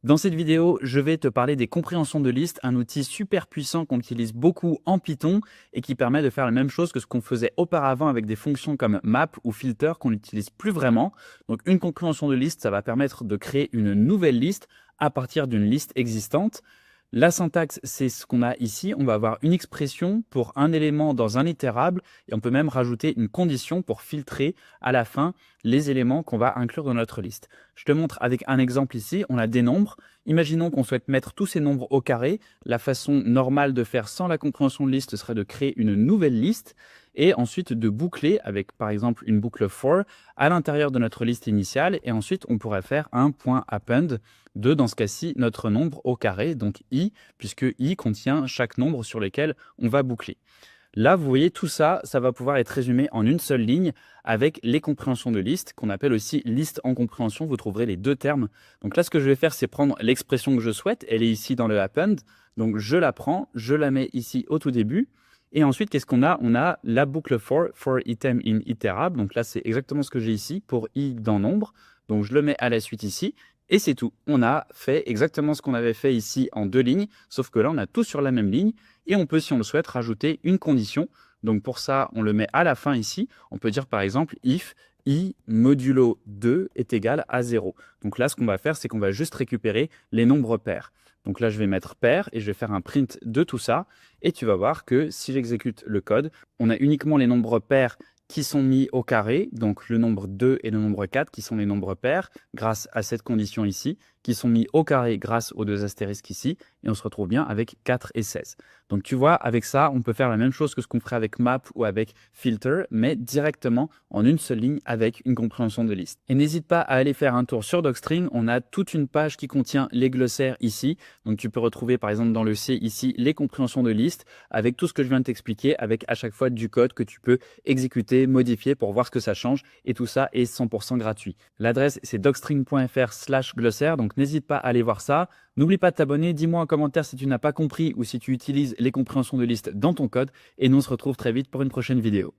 Dans cette vidéo, je vais te parler des compréhensions de listes, un outil super puissant qu'on utilise beaucoup en Python et qui permet de faire la même chose que ce qu'on faisait auparavant avec des fonctions comme map ou filter qu'on n'utilise plus vraiment. Donc une compréhension de liste, ça va permettre de créer une nouvelle liste à partir d'une liste existante. La syntaxe, c'est ce qu'on a ici. On va avoir une expression pour un élément dans un itérable et on peut même rajouter une condition pour filtrer à la fin les éléments qu'on va inclure dans notre liste. Je te montre avec un exemple ici. On a des nombres. Imaginons qu'on souhaite mettre tous ces nombres au carré. La façon normale de faire sans la compréhension de liste serait de créer une nouvelle liste et ensuite de boucler avec par exemple une boucle for à l'intérieur de notre liste initiale et ensuite on pourrait faire un point append de, dans ce cas-ci, notre nombre au carré, donc i, puisque i contient chaque nombre sur lequel on va boucler. Là, vous voyez, tout ça, ça va pouvoir être résumé en une seule ligne avec les compréhensions de liste, qu'on appelle aussi liste en compréhension. Vous trouverez les deux termes. Donc là, ce que je vais faire, c'est prendre l'expression que je souhaite. Elle est ici dans le append. Donc je la prends, je la mets ici au tout début. Et ensuite, qu'est-ce qu'on a? On a la boucle for item in iterable. Donc là, c'est exactement ce que j'ai ici pour i dans nombre. Donc je le mets à la suite ici. Et c'est tout. On a fait exactement ce qu'on avait fait ici en deux lignes, sauf que là, on a tout sur la même ligne. Et on peut, si on le souhaite, rajouter une condition. Donc pour ça, on le met à la fin ici. On peut dire par exemple if i modulo 2 est égal à 0. Donc là, ce qu'on va faire, c'est qu'on va juste récupérer les nombres pairs. Donc là, je vais mettre pair et je vais faire un print de tout ça. Et tu vas voir que si j'exécute le code, on a uniquement les nombres pairs qui sont mis au carré, donc le nombre 2 et le nombre 4 qui sont les nombres pairs grâce à cette condition ici, qui sont mis au carré grâce aux deux astérisques ici, et on se retrouve bien avec 4 et 16. Donc tu vois, avec ça, on peut faire la même chose que ce qu'on ferait avec map ou avec filter, mais directement en une seule ligne avec une compréhension de liste. Et n'hésite pas à aller faire un tour sur Docstring, on a toute une page qui contient les glossaires ici, donc tu peux retrouver par exemple dans le C ici les compréhensions de liste, avec tout ce que je viens de t'expliquer, avec à chaque fois du code que tu peux exécuter, modifier pour voir ce que ça change, et tout ça est 100% gratuit. L'adresse c'est docstring.fr/glossaire, donc n'hésite pas à aller voir ça. N'oublie pas de t'abonner, dis-moi en commentaire si tu n'as pas compris ou si tu utilises les compréhensions de liste dans ton code, et nous on se retrouve très vite pour une prochaine vidéo.